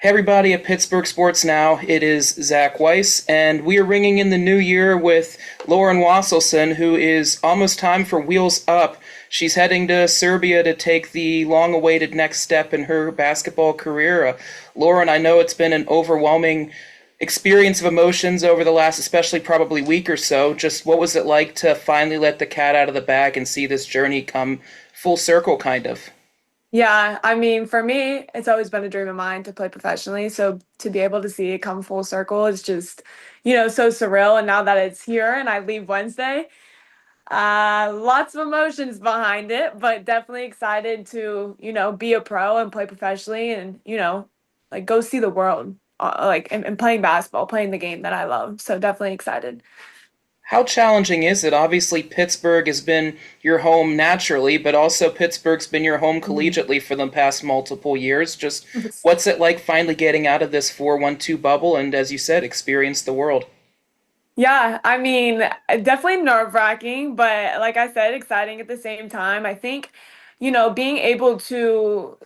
Hey everybody at Pittsburgh Sports Now, it is Zach Weiss, and we are ringing in the new year with Lauren Wasylson, who is almost time for Wheels Up. She's heading to Serbia to take the long-awaited next step in her basketball career. Lauren, I know it's been an overwhelming experience of emotions over the last, especially probably week or so. Just what was it like to finally let the cat out of the bag and see this journey come full circle, kind of? Yeah, I mean, for me, it's always been a dream of mine to play professionally. So to be able to see it come full circle is just, so surreal. And now that it's here and I leave Wednesday, lots of emotions behind it, but definitely excited to, be a pro and play professionally and, like go see the world, and playing basketball, playing the game that I love. So definitely excited. How challenging is it? Obviously, Pittsburgh has been your home naturally, but also Pittsburgh's been your home Mhm. collegiately for the past multiple years. Just what's it like finally getting out of this 4-1-2 bubble and, as you said, experience the world? Yeah, I mean, definitely nerve-wracking, but like I said, exciting at the same time. I think, being able to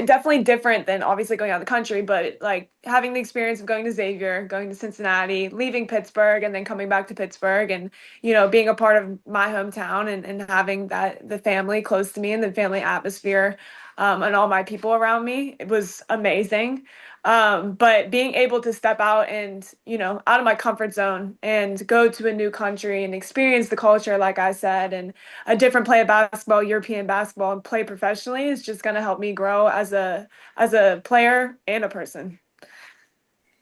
definitely different than obviously going out of the country, but like having the experience of going to Xavier, going to Cincinnati, leaving Pittsburgh, and then coming back to Pittsburgh and, being a part of my hometown and having the family close to me and the family atmosphere, and all my people around me, it was amazing. But being able to step out and, out of my comfort zone and go to a new country and experience the culture, like I said, and a different play of basketball, European basketball, and play professionally is just going to help me grow as a player and a person.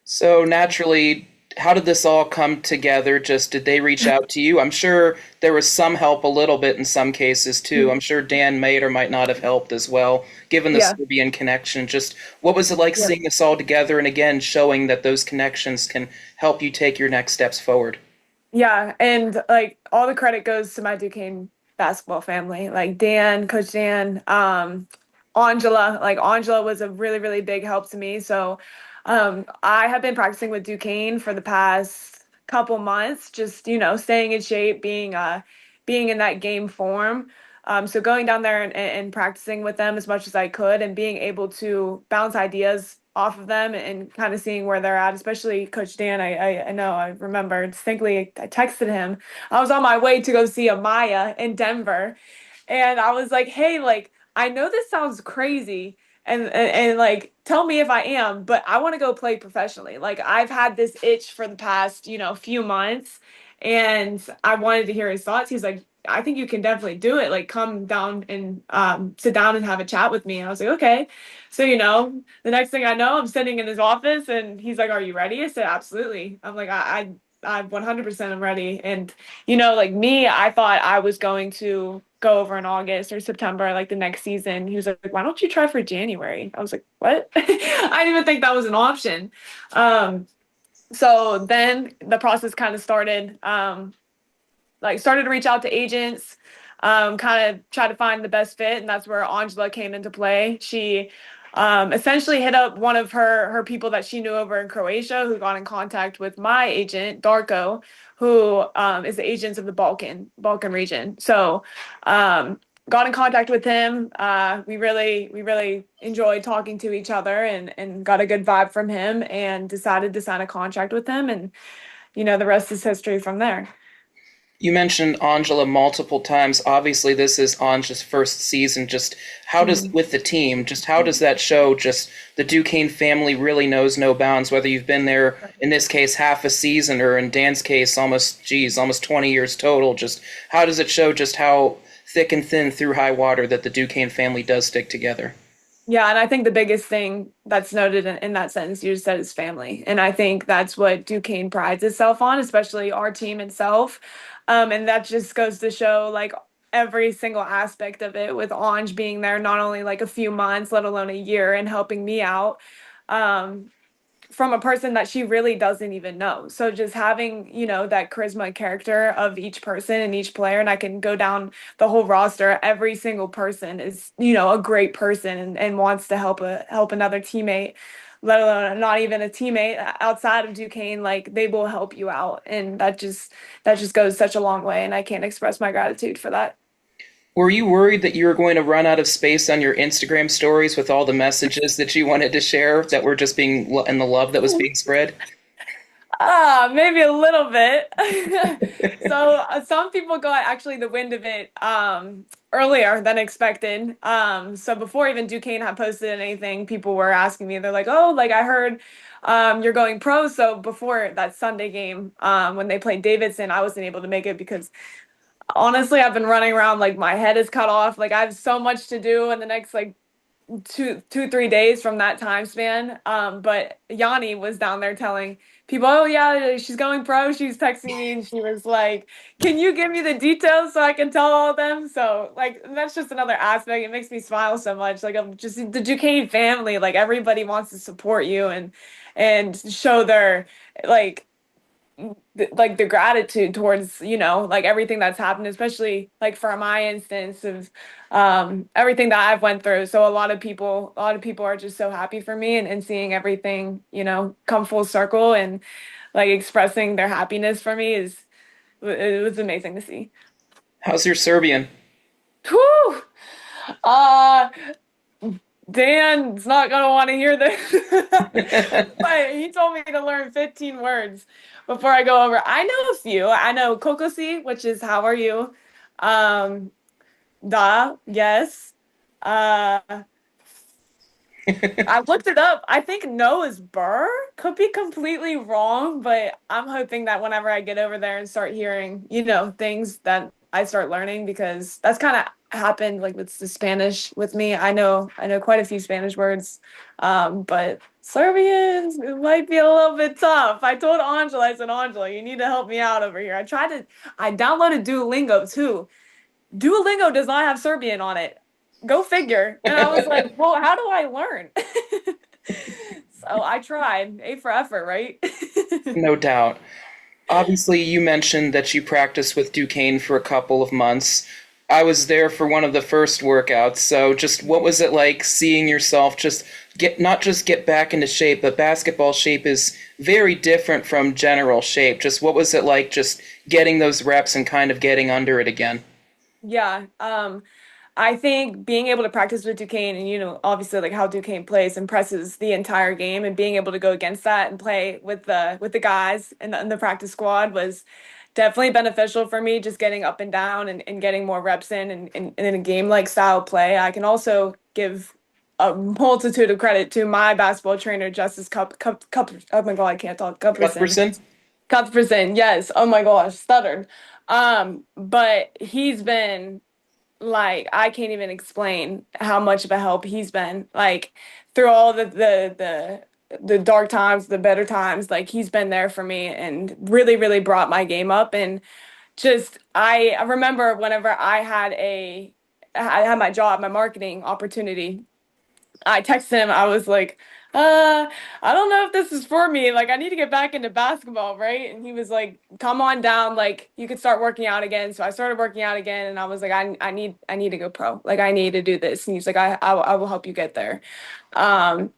So, naturally, how did this all come together? Just did they reach out to you? I'm sure there was some help a little bit in some cases too. I'm sure Dan might or might not have helped as well, given the Yeah. Serbian connection. Just what was it like Yeah. seeing this all together and again showing that those connections can help you take your next steps forward? Yeah, and like all the credit goes to my Duquesne basketball family, like Dan, Coach Dan, Angela. Like Angela was a really, really big help to me. So, I have been practicing with Duquesne for the past couple months, just staying in shape, being in that game form. So going down there and practicing with them as much as I could, and being able to bounce ideas off of them and kind of seeing where they're at, especially Coach Dan. I know I remember distinctly. I texted him. I was on my way to go see Amaya in Denver, and I was like, "Hey, like I know this sounds crazy, and like tell me if I am, but I want to go play professionally. Like I've had this itch for the past few months, and I wanted to hear his thoughts. He's like, I think you can definitely do it. Like come down and sit down and have a chat with me. And I was like, okay. So the next thing I know, I'm sitting in his office and he's like, "Are you ready?" I said, "Absolutely." I'm like, I 100% am ready. And like me, I thought I was going to go over in August or September, like the next season. He was like, "Why don't you try for January?" I was like, "What?" I didn't even think that was an option. Um, so then the process kind of started. Like started to reach out to agents, kind of try to find the best fit, and that's where Angela came into play. She essentially hit up one of her people that she knew over in Croatia, who got in contact with my agent Darko, who is the agents of the Balkan region. So got in contact with him. We really enjoyed talking to each other and got a good vibe from him and decided to sign a contract with him, and the rest is history from there. You mentioned Angela multiple times. Obviously, this is Anja's first season. Just how does Mhm. with the team? Just how does that show? Just the Duquesne family really knows no bounds. Whether you've been there in this case half a season, or in Dan's case almost 20 years total. Just how does it show? Just how thick and thin through high water that the Duquesne family does stick together. Yeah, and I think the biggest thing that's noted in that sentence you just said is family. And I think that's what Duquesne prides itself on, especially our team itself. And that just goes to show like every single aspect of it with Ange being there not only like a few months, let alone a year, and helping me out. Um, from a person that she really doesn't even know. So just having, that charisma and character of each person and each player, and I can go down the whole roster, every single person is, a great person and wants to help another teammate, let alone not even a teammate outside of Duquesne, like they will help you out. And that just goes such a long way. And I can't express my gratitude for that. Were you worried that you were going to run out of space on your Instagram stories with all the messages that you wanted to share that were just and the love that was being spread? Maybe a little bit. So some people got actually the wind of it earlier than expected. So before even Duquesne had posted anything, people were asking me. They're like, "Oh, like I heard you're going pro." So before that Sunday game, when they played Davidson, I wasn't able to make it because honestly, I've been running around like my head is cut off. Like I have so much to do in the next like 3 days from that time span. But Yanni was down there telling people, "Oh yeah, she's going pro." She was texting me and she was like, "Can you give me the details so I can tell all of them?" So like that's just another aspect. It makes me smile so much. Like I'm just the Duquesne family. Like everybody wants to support you and show their like like the gratitude towards like everything that's happened, especially like for my instance of everything that I've went through. So a lot of people are just so happy for me and seeing everything come full circle and like expressing their happiness for me it was amazing to see. How's your Serbian? Whew! uh Dan's not gonna want to hear this, but he told me to learn 15 words before I go over. I know a few. I know kokosi, which is how are you? Um, da, yes. Uh, I looked it up. I think no is burr. Could be completely wrong, but I'm hoping that whenever I get over there and start hearing, things that I start learning because that's kind of happened like with the Spanish with me. I know quite a few Spanish words. But Serbian it might be a little bit tough. I told Angela, I said, Angela, you need to help me out over here. I downloaded Duolingo too. Duolingo does not have Serbian on it. Go figure. And I was like, well, how do I learn? So I tried. A for effort, right? No doubt. Obviously, you mentioned that you practiced with Duquesne for a couple of months. I was there for one of the first workouts, so just what was it like seeing yourself just not just get back into shape, but basketball shape is very different from general shape. Just what was it like just getting those reps and kind of getting under it again? Yeah. I think being able to practice with Duquesne and obviously like how Duquesne plays impresses the entire game and being able to go against that and play with the guys in the practice squad was definitely beneficial for me just getting up and down and getting more reps and in a game like style play. I can also give a multitude of credit to my basketball trainer, Justice Cup, oh my God, I can't talk, Cuthbertson. Cuthbertson? Cuthbertson, yes. Oh my gosh, stuttered. But he's been like I can't even explain how much of a help he's been. Like through all the dark times, the better times, like he's been there for me and really, really brought my game up. And just I remember whenever I had my job, my marketing opportunity, I texted him. I was like, I don't know if this is for me. Like, I need to get back into basketball, right? And he was like, come on down. Like, you could start working out again. So I started working out again, and I was like, I need to go pro. Like, I need to do this. And he's like, I will help you get there. Um,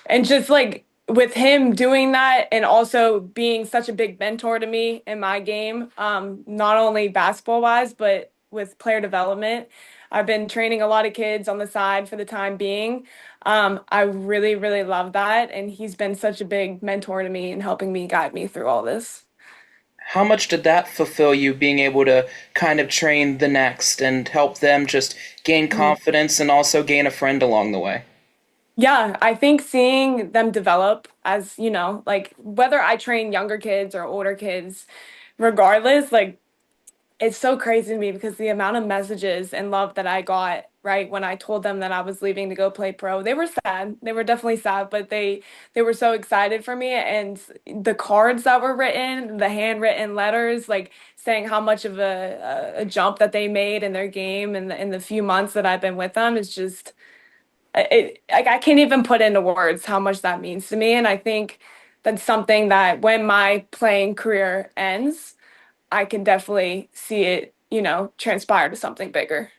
and just like with him doing that and also being such a big mentor to me in my game, not only basketball wise, but with player development. I've been training a lot of kids on the side for the time being. I really, really love that. And he's been such a big mentor to me and helping me guide me through all this. How much did that fulfill you being able to kind of train the next and help them just gain confidence and also gain a friend along the way? Yeah, I think seeing them develop as, like whether I train younger kids or older kids, regardless, like it's so crazy to me because the amount of messages and love that I got right when I told them that I was leaving to go play pro, they were sad. They were definitely sad, but they were so excited for me. And the cards that were written, the handwritten letters, like saying how much of a jump that they made in their game and in the few months that I've been with them is just like I can't even put into words how much that means to me. And I think that's something that when my playing career ends, I can definitely see it, transpire to something bigger.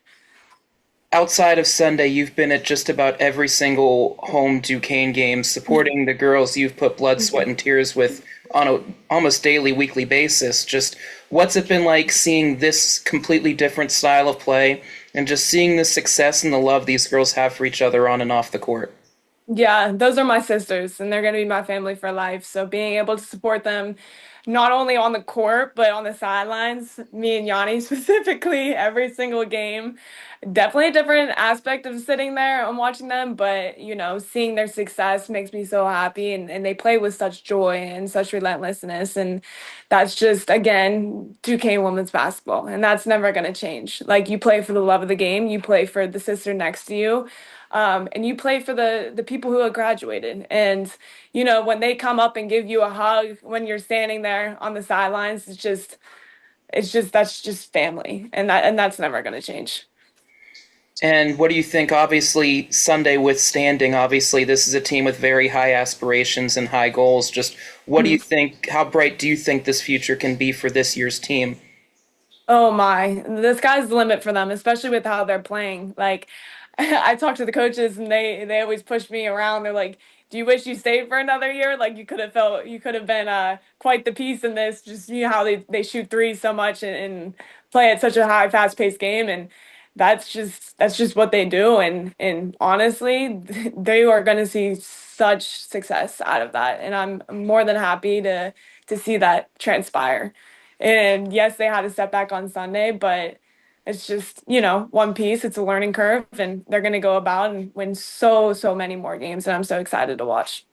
Outside of Sunday, you've been at just about every single home Duquesne game, supporting the girls you've put blood, sweat, and tears with on a almost daily, weekly basis. Just what's it been like seeing this completely different style of play And just seeing the success and the love these girls have for each other on and off the court. Yeah, those are my sisters, and they're going to be my family for life. So being able to support them not only on the court, but on the sidelines, me and Yanni specifically, every single game. Definitely a different aspect of sitting there and watching them, but seeing their success makes me so happy, and they play with such joy and such relentlessness. And that's just, again, Duquesne women's basketball, and that's never going to change. Like, you play for the love of the game, you play for the sister next to you, and you play for the people who have graduated. And when they come up and give you a hug when you're standing there on the sidelines, it's just that's just family, and that's never going to change. And what do you think? Obviously, Sunday withstanding, obviously, this is a team with very high aspirations and high goals. Just what do you think? How bright do you think this future can be for this year's team? Oh my, the sky's the limit for them, especially with how they're playing. Like, I talk to the coaches and they always push me around. They're like, "Do you wish you stayed for another year? Like, you could have been quite the piece in this. Just how they shoot threes so much and play at such a high, fast-paced game, and that's just what they do. And honestly, they are going to see such success out of that, and I'm more than happy to see that transpire. And yes, they had a setback on Sunday, but it's just, one piece. It's a learning curve, and they're going to go about and win so, so many more games. And I'm so excited to watch.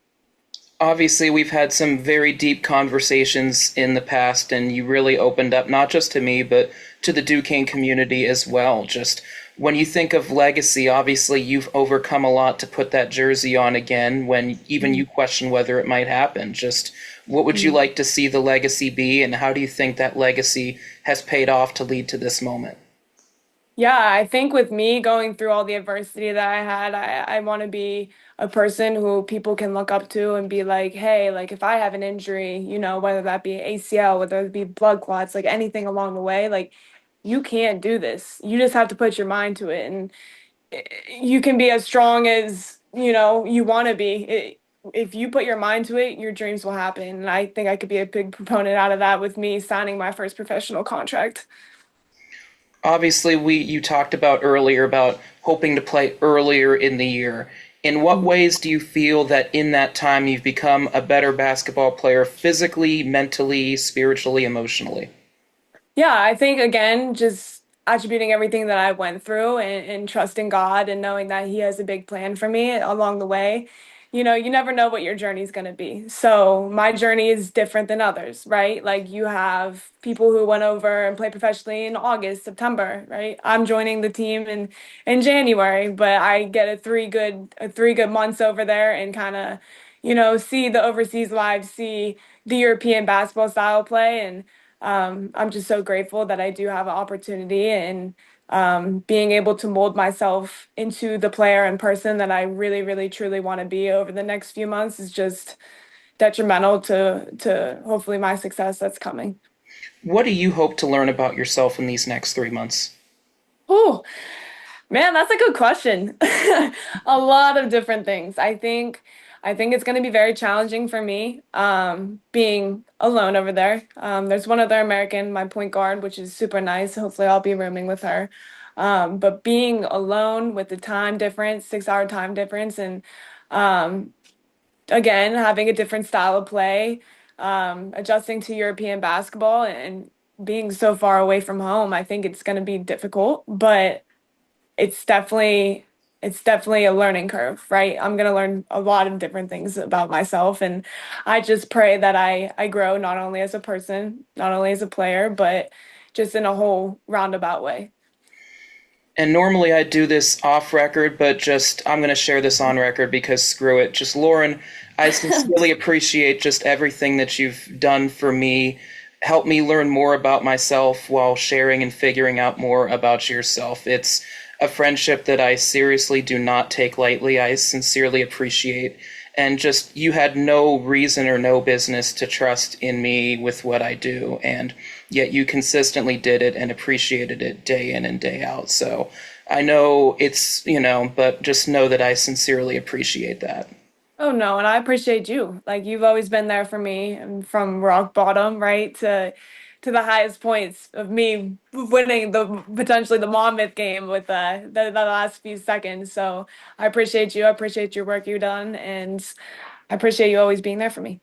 Obviously, we've had some very deep conversations in the past, and you really opened up not just to me, but to the Duquesne community as well. Just when you think of legacy, obviously you've overcome a lot to put that jersey on again when even you question whether it might happen. Just what would you Mhm. like to see the legacy be, and how do you think that legacy has paid off to lead to this moment? Yeah, I think with me going through all the adversity that I had, I want to be a person who people can look up to and be like, hey, like if I have an injury, whether that be ACL, whether it be blood clots, like anything along the way, like you can't do this. You just have to put your mind to it. And you can be as strong as, you want to be. If you put your mind to it, your dreams will happen. And I think I could be a big proponent out of that with me signing my first professional contract. Obviously, we you talked about earlier about hoping to play earlier in the year. In what ways do you feel that in that time you've become a better basketball player physically, mentally, spiritually, emotionally? Yeah, I think again, just attributing everything that I went through and trusting God and knowing that He has a big plan for me along the way. You never know what your journey is going to be. So my journey is different than others, right? Like you have people who went over and played professionally in August, September, right? I'm joining the team in January, but I get a 3 good months over there and kind of, see the overseas lives, see the European basketball style play, and I'm just so grateful that I do have an opportunity and being able to mold myself into the player and person that I really, really, truly want to be over the next few months is just detrimental to hopefully my success that's coming. What do you hope to learn about yourself in these next 3 months? Oh, man, that's a good question. A lot of different things. I think it's going to be very challenging for me being alone over there. There's one other American, my point guard, which is super nice. Hopefully, I'll be rooming with her. But being alone with the time difference, 6 hour time difference, and um, again, having a different style of play, adjusting to European basketball and being so far away from home, I think it's going to be difficult, but it's definitely it's definitely a learning curve, right? I'm gonna learn a lot of different things about myself, and I just pray that I grow not only as a person, not only as a player, but just in a whole roundabout way. And normally I do this off record, but just I'm going to share this on record because screw it. Just Lauren, I sincerely appreciate just everything that you've done for me. Help me learn more about myself while sharing and figuring out more about yourself. It's a friendship that I seriously do not take lightly. I sincerely appreciate. And just you had no reason or no business to trust in me with what I do. And yet you consistently did it and appreciated it day in and day out. So I know it's, but just know that I sincerely appreciate that. Oh no, and I appreciate you. Like you've always been there for me and from rock bottom, right? to the highest points of me winning the potentially the Monmouth game with the last few seconds. So I appreciate you. I appreciate your work you've done, and I appreciate you always being there for me.